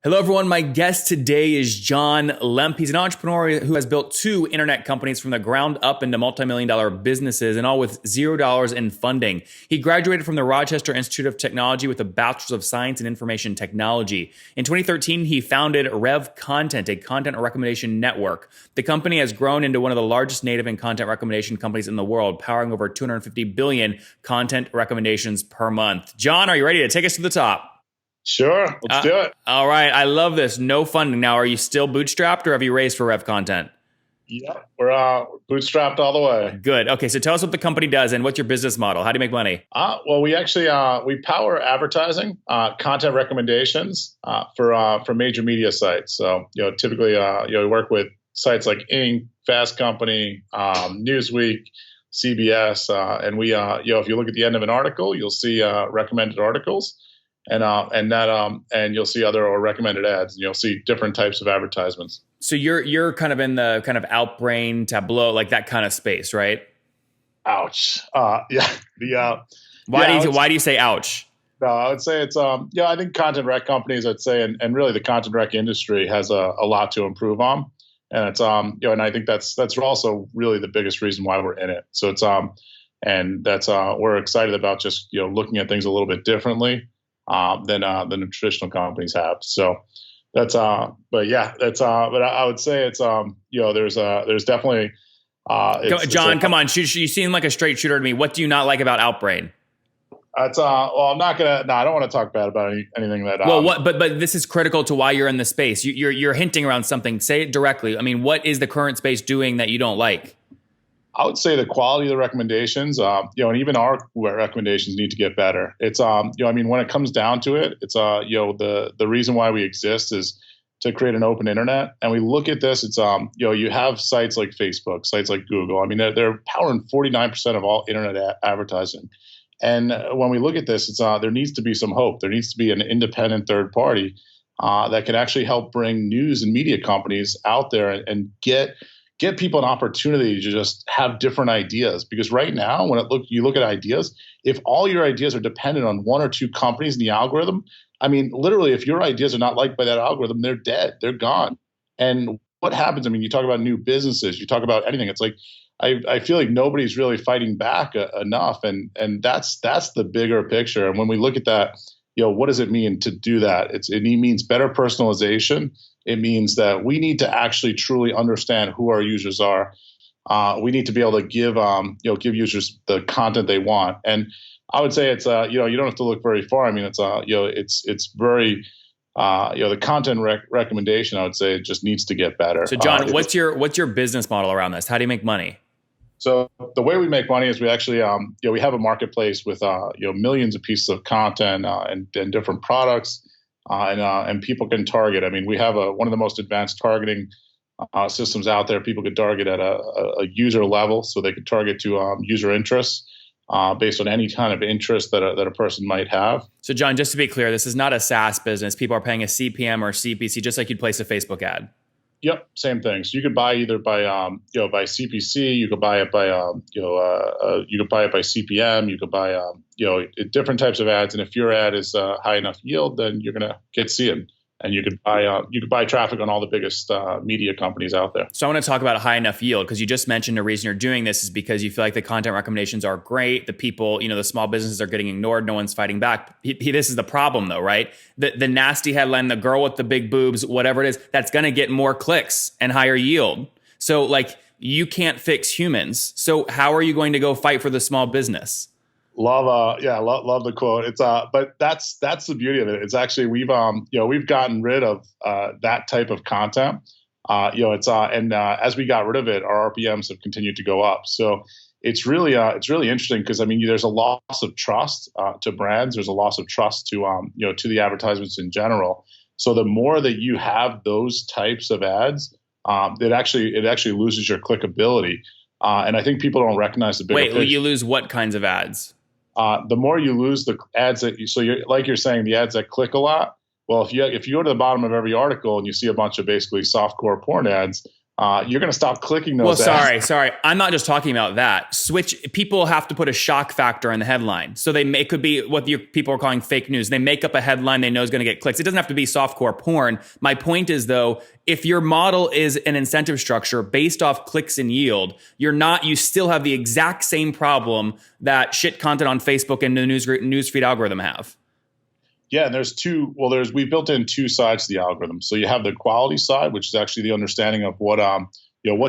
Hello, everyone. My guest today is John Lemp. He's an entrepreneur who has built two internet companies from the ground up into multi-million-dollar businesses, and all with $0 in funding. He graduated from the Rochester Institute of Technology with a Bachelors of Science in Information Technology. In 2013, he founded Revcontent, a content recommendation network. The company has grown into one of the largest native and content recommendation companies in the world, powering over 250 billion content recommendations per month. John, are you ready to take us to the top? Sure, let's do it. All right, I love this. No funding. Now, are you still bootstrapped or have you raised for Revcontent? Yeah, we're bootstrapped all the way. Good. Okay, so tell us what the company does and what's your business model. How do you make money? Well, we actually we power advertising, content recommendations for major media sites. So typically we work with sites like Inc., Fast Company, Newsweek, CBS, and we if you look at the end of an article, you'll see recommended articles. And you'll see other or recommended ads, and you'll see different types of advertisements. So you're kind of in the kind of Outbrain, Tableau, like that kind of space, right? Ouch. Yeah. Why do you say ouch? No, I would say it's I think content rec companies, I'd say, and really the content rec industry has a lot to improve on, and it's and I think that's also really the biggest reason why we're in it. So it's and that's we're excited about just looking at things a little bit differently than the traditional companies have. So that's but I would say it's there's definitely John, come on, you seem like a straight shooter to me. What do you not like about Outbrain? It's well, I'm not gonna. No, I don't want to talk bad about anything that. Well, but this is critical to why you're in the space. You're hinting around something. Say it directly. I mean, what is the current space doing that you don't like? I would say the quality of the recommendations, and even our recommendations need to get better. It's, I mean, when it comes down to it, it's, the reason why we exist is to create an open internet. And we look at this, it's, you have sites like Facebook, sites like Google. I mean, they're powering 49% of all internet advertising. And when we look at this, it's, there needs to be some hope. There needs to be an independent third party that can actually help bring news and media companies out there and get people an opportunity to just have different ideas. Because right now, when you look at ideas, if all your ideas are dependent on one or two companies in the algorithm, I mean, literally, if your ideas are not liked by that algorithm, they're dead, they're gone. And what happens? I mean, you talk about new businesses, you talk about anything. It's like I feel like nobody's really fighting back enough, and that's the bigger picture. And when we look at that, what does it mean to do that? It means better personalization. It means that we need to actually truly understand who our users are. We need to be able to give users the content they want. And I would say it's you don't have to look very far. I mean, it's it's very the content recommendation. I would say it just needs to get better. So John, what's your business model around this? How do you make money? So the way we make money is we actually, we have a marketplace with, millions of pieces of content and different products, and people can target. I mean, we have one of the most advanced targeting systems out there. People could target at a user level, so they could target to user interests based on any kind of interest that a person might have. So John, just to be clear, this is not a SaaS business. People are paying a CPM or CPC, just like you'd place a Facebook ad. Yep, same thing. So you could buy either by by CPC, you could buy it by you could buy it by CPM, you could buy different types of ads, and if your ad is high enough yield, then you're gonna get seen, and you could buy traffic on all the biggest media companies out there. So I want to talk about a high enough yield, because you just mentioned the reason you're doing this is because you feel like the content recommendations are great. The people, the small businesses are getting ignored. No one's fighting back. This is the problem though, right? The nasty headline, the girl with the big boobs, whatever it is, that's going to get more clicks and higher yield. So like you can't fix humans. So how are you going to go fight for the small business? Love the quote. It's but that's the beauty of it. It's actually we've gotten rid of that type of content. As we got rid of it, our RPMs have continued to go up. So it's really interesting, because I mean, there's a loss of trust to brands. There's a loss of trust to to the advertisements in general. So the more that you have those types of ads, it actually loses your clickability. And I think people don't recognize the bigger picture. Wait, you lose what kinds of ads? The more you lose the ads you're saying, the ads that click a lot. Well, if you go to the bottom of every article and you see a bunch of basically softcore porn ads, you're going to stop clicking Well, those ads. sorry. I'm not just talking about that. People have to put a shock factor in the headline. So it could be what people are calling fake news. They make up a headline they know is going to get clicks. It doesn't have to be softcore porn. My point is, though, if your model is an incentive structure based off clicks and yield, you still have the exact same problem that shit content on Facebook and the newsfeed algorithm have. Yeah, and we built in two sides to the algorithm. So you have the quality side, which is actually the understanding of what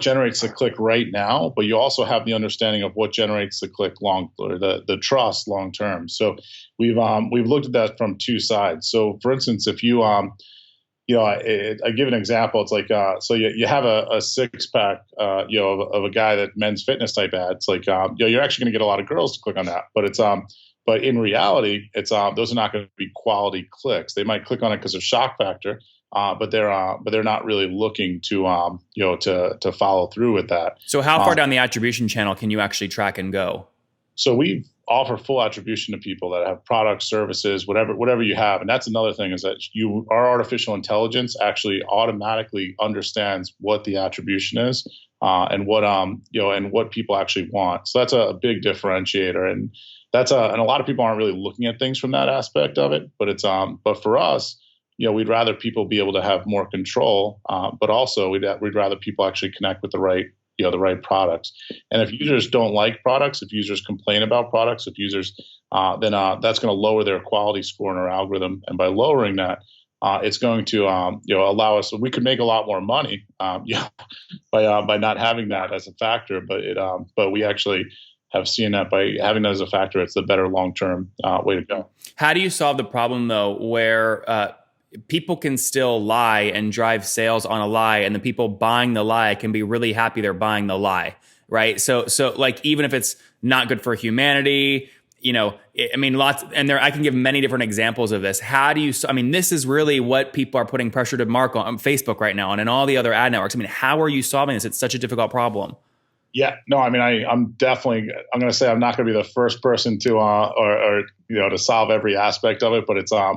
generates the click right now, but you also have the understanding of what generates the click the trust long term. So we've looked at that from two sides. So for instance, if you I give an example. It's like so you have a six pack of a guy that men's fitness type ad. It's like you're actually going to get a lot of girls to click on that, but in reality, those are not going to be quality clicks. They might click on it because of shock factor, but they're not really looking to follow through with that. So how far down the attribution channel can you actually track and go? So we offer full attribution to people that have products, services, whatever you have. And that's another thing, is that our artificial intelligence actually automatically understands what the attribution is, and what people actually want. So that's a big differentiator. And and a lot of people aren't really looking at things from that aspect of it, but for us, we'd rather people be able to have more control, but also we'd rather people actually connect with the right products. And if users don't like products, if users complain about products, then that's going to lower their quality score in our algorithm. And by lowering that, it's going to allow us. We could make a lot more money, by not having that as a factor. But we actually have seen that by having that as a factor, it's the better long-term way to go. How do you solve the problem, though, where people can still lie and drive sales on a lie, and the people buying the lie can be really happy they're buying the lie, right? So like, even if it's not good for humanity, I can give many different examples of this. This is really what people are putting pressure to mark on Facebook right now and all the other ad networks. How are you solving this? It's such a difficult problem. Yeah, no, I'm going to say I'm not going to be the first person to to solve every aspect of it, but it's a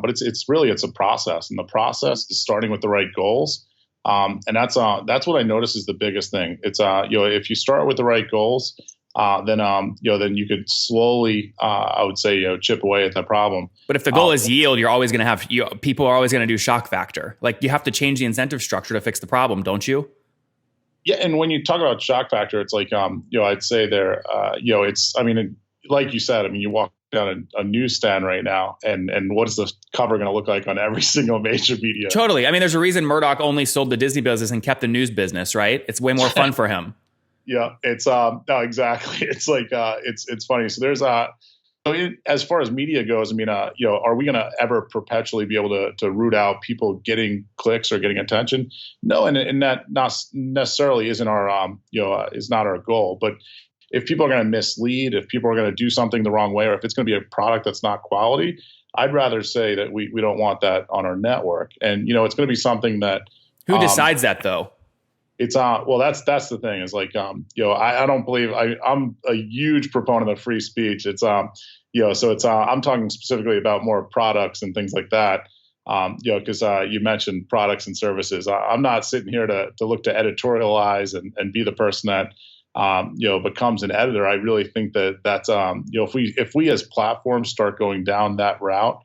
process, and the process is starting with the right goals. And that's what I notice is the biggest thing. It's if you start with the right goals, then you could slowly, I would say, chip away at the problem. But if the goal is yield, you're always going to have people are always going to do shock factor. Like, you have to change the incentive structure to fix the problem, don't you? Yeah, and when you talk about shock factor, it's like I'd say like you said, you walk down a newsstand right now, and what is the cover going to look like on every single major media? Totally. There's a reason Murdoch only sold the Disney business and kept the news business, right? It's way more fun for him. Yeah, it's no, exactly. It's like it's funny. So there's as far as media goes, are we going to ever perpetually be able to root out people getting clicks or getting attention? No, and that not necessarily isn't our is not our goal. But if people are going to mislead, if people are going to do something the wrong way, or if it's going to be a product that's not quality, I'd rather say that we don't want that on our network. And it's going to be something that who decides that, though? It's well, that's the thing, is like I don't believe I'm a huge proponent of free speech. It's so it's I'm talking specifically about more products and things like that. Because you mentioned products and services. I'm not sitting here to look to editorialize and be the person that becomes an editor. I really think that's if we as platforms start going down that route,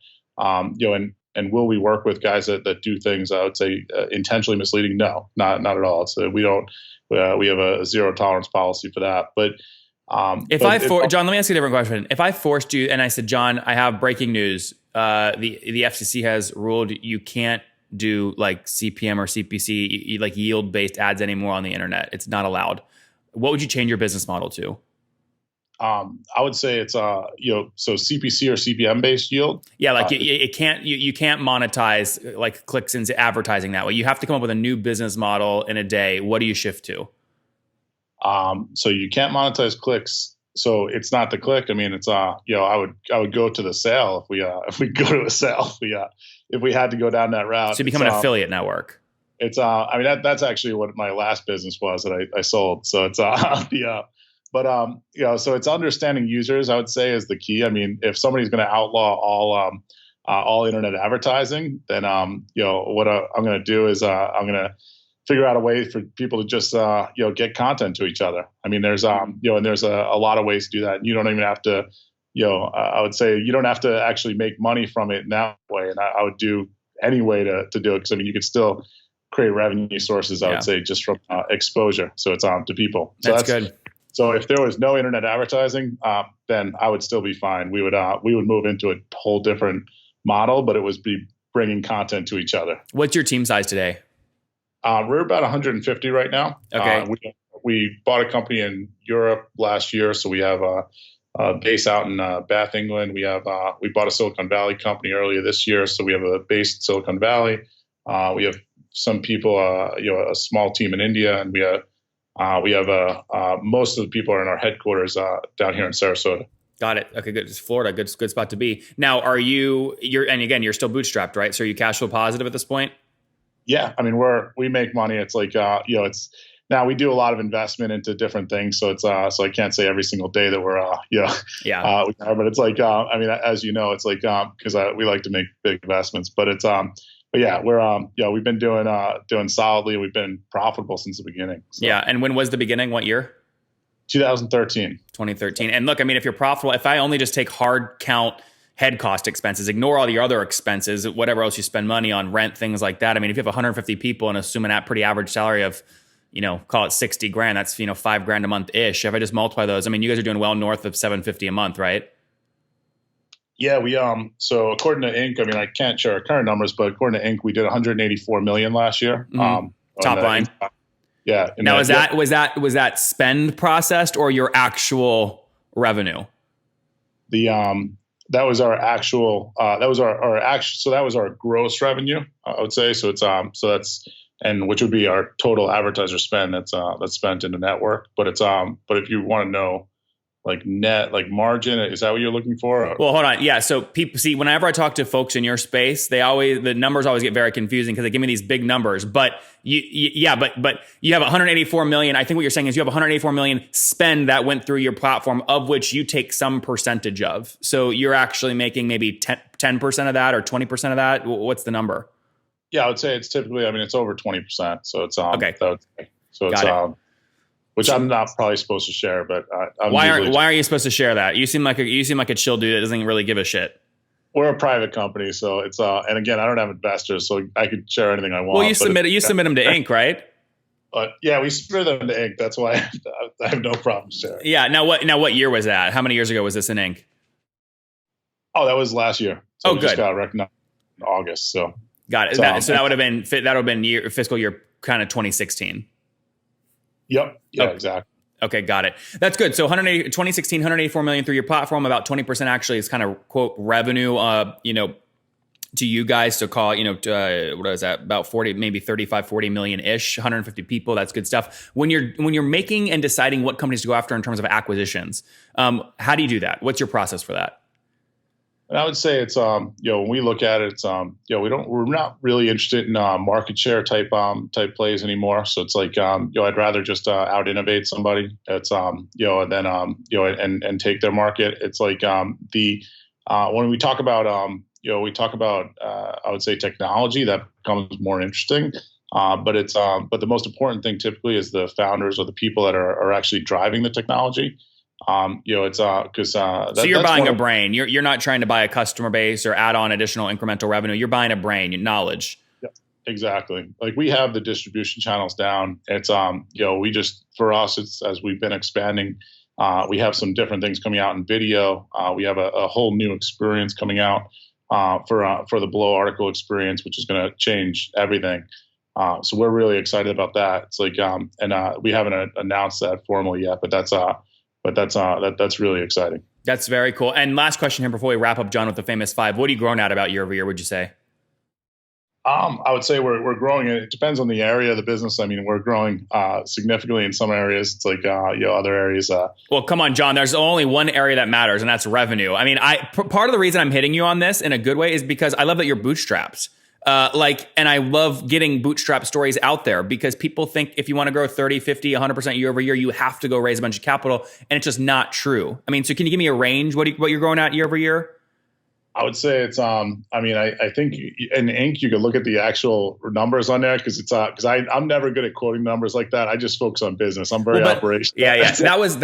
and will we work with guys that do things, I would say, intentionally misleading? No, not at all. So we don't. We have a zero tolerance policy for that. But John, let me ask you a different question. If I forced you and I said, John, I have breaking news. The FCC has ruled you can't do like CPM or CPC, like yield based ads anymore on the internet. It's not allowed. What would you change your business model to? I would say it's so CPC or CPM based yield. Yeah, like you can't monetize like clicks into advertising that way. You have to come up with a new business model in a day. What do you shift to? So you can't monetize clicks. So it's not the click. It's I would go to the sale if we go to a sale. If we had to go down that route. So you become an affiliate network. It's that's actually what my last business was that I sold. So it's so it's understanding users, I would say, is the key. If somebody's going to outlaw all internet advertising, then what I'm going to do is I'm going to figure out a way for people to just get content to each other. I mean, there's and there's a lot of ways to do that. You don't even have to, I would say you don't have to actually make money from it in that way. And I would do any way to do it, because I mean, you could still create revenue sources, I would say, just from exposure. So it's to people. So that's good. So if there was no internet advertising, then I would still be fine. We would move into a whole different model, but it was be bringing content to each other. What's your team size today? We're about 150 right now. Okay. We bought a company in Europe last year, so we have a base out in Bath, England. We bought a Silicon Valley company earlier this year, so we have a base in Silicon Valley. We have some people, a small team in India, and we have most of the people are in our headquarters down here in Sarasota. Got it. Okay, good. It's Florida. Good spot to be. Now, and again, you're still bootstrapped, right? So are you cash flow positive at this point? Yeah, I mean, we make money. It's like it's now we do a lot of investment into different things. So it's so I can't say every single day that we're but it's like I mean, as you know, it's like because we like to make big investments, but it's but yeah, we've been doing solidly. We've been profitable since the beginning. So. Yeah, and when was the beginning? What year? 2013. 2013. And look, I mean, if you're profitable, if I only just take hard count head cost expenses, ignore all your other expenses, whatever else you spend money on, rent, things like that. I mean, if you have 150 people and assume a pretty average salary of, call it 60 grand, that's, $5,000 a month ish. If I just multiply those, I mean, you guys are doing well north of 750 a month, right? Yeah, we so according to Inc., I mean, I can't share our current numbers, but according to Inc., we did 184 million last year. Mm-hmm. Top line. Yeah. Now, was that spend processed or your actual revenue? That was our actual. That was our actual. So that was our gross revenue, I would say. So it's so that's which would be our total advertiser spend that's spent in the network. But it's but if you want to know like net, like margin, is that what you're looking for? Well, hold on. Yeah. So people see, whenever I talk to folks in your space, the numbers always get very confusing because they give me these big numbers, but but you have 184 million. I think what you're saying is you have 184 million spend that went through your platform, of which you take some percentage of. So you're actually making maybe 10% of that or 20% of that. What's the number? Yeah, I would say it's typically, I mean, it's over 20%. So it's, okay. So it's, which I'm not probably supposed to share, but why are you supposed to share that? You seem like a chill dude that doesn't really give a shit. We're a private company, so it's and again, I don't have investors, so I could share anything I want. Well, you submit them to Inc., right? Yeah, we submit them to Inc. That's why I have no problem sharing. Yeah. Now what year was that? How many years ago was this in Inc.? Oh, that was last year. So we good. Just got recognized in August. So got it. So that would have been fiscal year kind of 2016. Yep. Yeah, exactly. Okay, got it. That's good. So 2016, 184 million through your platform, about 20% actually is kind of quote revenue, to you guys to call, what is that? About 40, maybe 35, 40 million ish, 150 people. That's good stuff. When you're making and deciding what companies to go after in terms of acquisitions, how do you do that? What's your process for that? And I would say it's when we look at it, it's we're not really interested in market share type plays anymore. So it's like I'd rather just out innovate somebody. It's and then and take their market. It's like when we talk about I would say technology, that becomes more interesting. But the most important thing typically is the founders or the people that are actually driving the technology. It's because so you're buying a brain. You're not trying to buy a customer base or add on additional incremental revenue. You're buying a brain, knowledge. Yeah, exactly. Like we have the distribution channels down. It's we just, for us, it's as we've been expanding. We have some different things coming out in video. We have a whole new experience coming out for the Below article experience, which is going to change everything. So we're really excited about that. It's like we haven't announced that formally yet, but that's really exciting. That's very cool. And last question here before we wrap up, John, with the famous five. What are you growing at about year over year, would you say? I would say we're growing. It depends on the area of the business. I mean, we're growing significantly in some areas. It's like other areas. Well, come on, John. There's only one area that matters, and that's revenue. I mean, part of the reason I'm hitting you on this in a good way is because I love that you're bootstrapped. And I love getting bootstrap stories out there because people think if you want to grow 30, 50, 100% year over year, you have to go raise a bunch of capital. And it's just not true. I mean, so can you give me a range? What you're growing at year over year? I would say it's I mean I think in ink you could look at the actual numbers on there because I'm never good at quoting numbers like that. I just focus on business. I'm very operational. Yeah. That was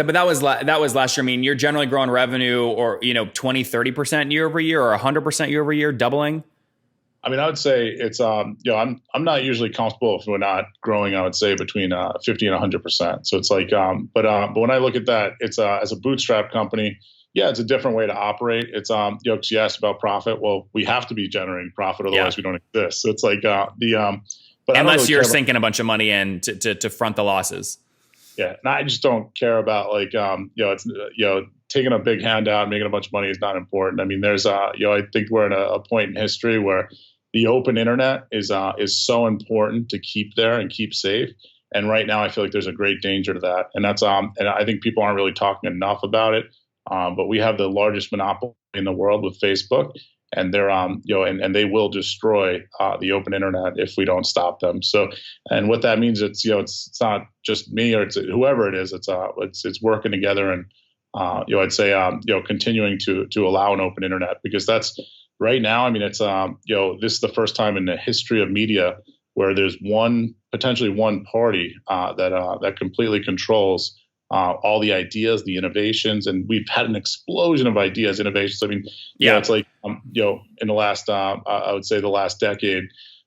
last year. I mean, you're generally growing revenue or 20-30% year over year or 100% year over year, doubling. I mean, I would say it's I'm not usually comfortable if we're not growing. I would say between 50 and 100%. So it's like but when I look at that, it's as a bootstrap company. Yeah, it's a different way to operate. It's 'cause you asked about profit. Well, we have to be generating profit, otherwise we don't exist. So it's like but unless you're sinking a bunch of money in to front the losses. Yeah, and I just don't care about like it's taking a big handout and making a bunch of money is not important. I mean, there's I think we're at a point in history where the open internet is so important to keep there and keep safe. And right now, I feel like there's a great danger to that, and that's and I think people aren't really talking enough about it. But we have the largest monopoly in the world with Facebook, and they're and they will destroy the open internet if we don't stop them. So, and what that means, it's not just me or it's whoever it is. It's working together, and I'd say continuing to allow an open internet, because that's right now. I mean, it's this is the first time in the history of media where there's potentially one party that completely controls all the ideas, the innovations, and we've had an explosion of ideas, innovations. I mean, it's like in the last, I would say the last decade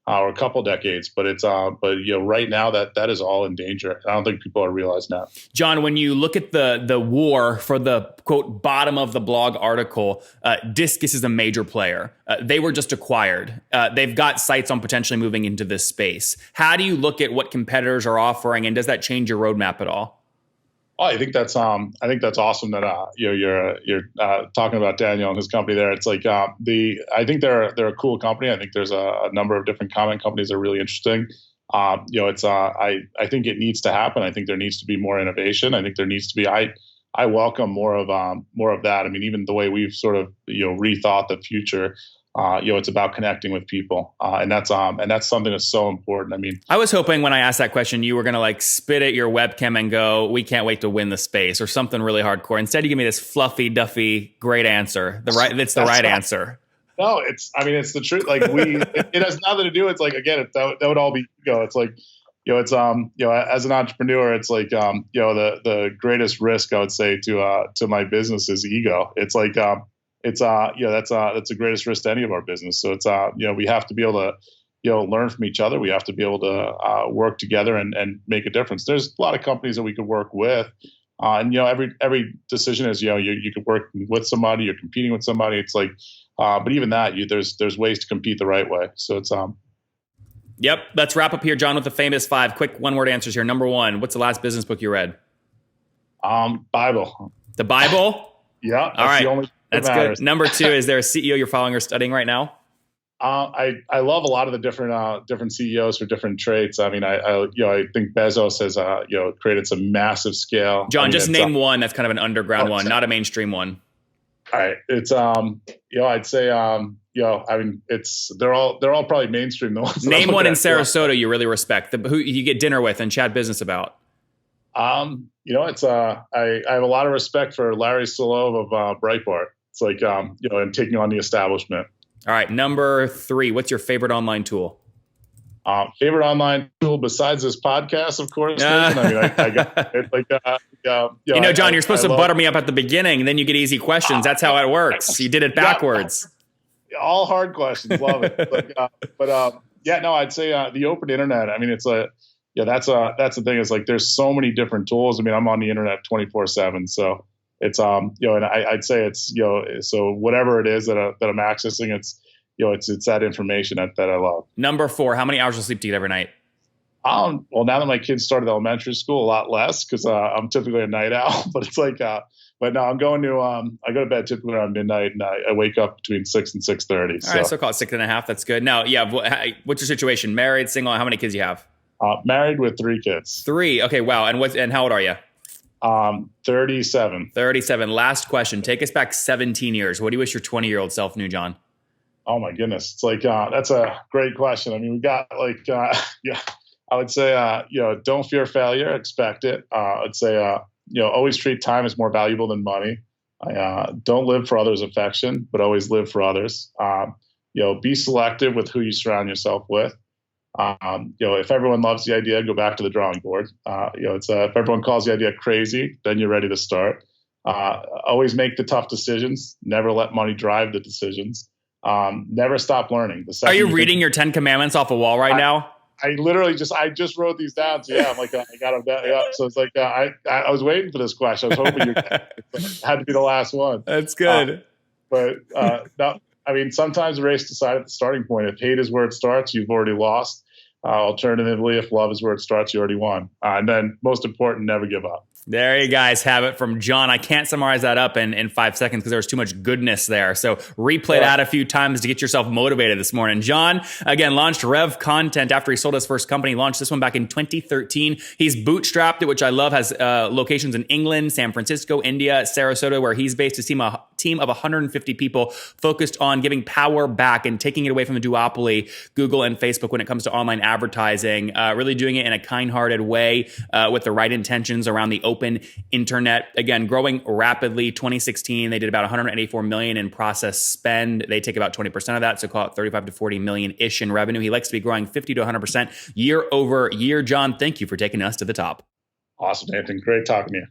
or a couple decades, but it's right now that is all in danger. I don't think people are realizing that. John, when you look at the war for the quote bottom of the blog article, Discus is a major player. They were just acquired. They've got sights on potentially moving into this space. How do you look at what competitors are offering, and does that change your roadmap at all? Oh, I think that's awesome that you're talking about Daniel and his company there. It's like I think they're a cool company. I think there's a number of different comment companies that are really interesting. I think it needs to happen. I think there needs to be more innovation. I think there needs to be I welcome more of that. I mean, even the way we've sort of rethought the future. It's about connecting with people, and that's something that's so important. I mean, I was hoping when I asked that question, you were going to like spit at your webcam and go, "We can't wait to win the space," or something really hardcore. Instead, you give me this fluffy, duffy, great answer. It's the right answer. No, it's the truth. Like it has nothing to do. It's like, again, that would all be ego. It's like, as an entrepreneur, it's like, the greatest risk I would say to my business is ego. It's like, that's the greatest risk to any of our business. So it's, we have to be able to, learn from each other. We have to be able to work together and make a difference. There's a lot of companies that we could work with. And every decision is, you could work with somebody, you're competing with somebody. It's like, but even that, there's ways to compete the right way. So it's, Yep. Let's wrap up here, John, with the famous 5 quick one-word answers here. Number 1, what's the last business book you read? Bible. The Bible? Yeah. All right. The only that's good. Number 2, is there a CEO you're following or studying right now? I love a lot of the different CEOs for different traits. I mean, I think Bezos has created some massive scale. John, just name one that's kind of an underground one, not a mainstream one. All right, it's I'd say I mean, they're all probably mainstream. The ones name one in Sarasota you really respect, who you get dinner with and chat business about. It's I have a lot of respect for Larry Solove of Breitbart. It's like and taking on the establishment. All right, number 3, what's your favorite online tool? Favorite online tool besides this podcast, of course. I mean, I got it, like John, you're supposed to butter me up at the beginning, and then you get easy questions. That's how it works. You did it backwards. All hard questions, love it. I'd say the open internet. I mean, it's that's the thing. Is like there's so many different tools. I mean, I'm on the internet 24/7, so it's and I'd say it's so whatever it is that I'm accessing, it's it's that information that I love. Number 4, how many hours of sleep do you get every night? Well, now that my kids started elementary school, a lot less because I'm typically a night owl. But it's like, but no, I'm going to I go to bed typically around midnight, and I wake up between 6 and 6:30. All right, so call it 6.5. That's good. Now, what's your situation? Married, single? How many kids do you have? Married with 3 kids. 3. Okay, wow. And how old are you? 37. 37. Last question. Take us back 17 years. What do you wish your 20-year-old self knew, John? Oh my goodness. It's like, that's a great question. I mean, we got like, I would say, don't fear failure, expect it. I'd say, always treat time as more valuable than money. I don't live for others' affection, but always live for others. Be selective with who you surround yourself with. If everyone loves the idea, go back to the drawing board. If everyone calls the idea crazy, then you're ready to start. Always make the tough decisions. Never let money drive the decisions. Never stop learning. Are you reading your 10 commandments off a wall right now? I just wrote these down. So yeah, I'm like, I got them down. Yeah. So it's like, I was waiting for this question. I was hoping it had to be the last one. That's good. No, I mean, sometimes the race decided at the starting point. If hate is where it starts, you've already lost. Alternatively, if love is where it starts, you already won. And then most important, never give up. There you guys have it from John. I can't summarize that up in 5 seconds because there was too much goodness there. So replay that a few times to get yourself motivated this morning. John, again, launched Revcontent after he sold his first company. He launched this one back in 2013. He's bootstrapped it, which I love, has locations in England, San Francisco, India, Sarasota, where he's based. His team of 150 people focused on giving power back and taking it away from the duopoly, Google and Facebook, when it comes to online advertising, really doing it in a kind-hearted way with the right intentions around the open internet. Again, growing rapidly. 2016, they did about 184 million in process spend. They take about 20% of that, so call it 35 to 40 million-ish in revenue. He likes to be growing 50 to 100% year over year. John, thank you for taking us to the top. Awesome, Nathan. Great talking to you.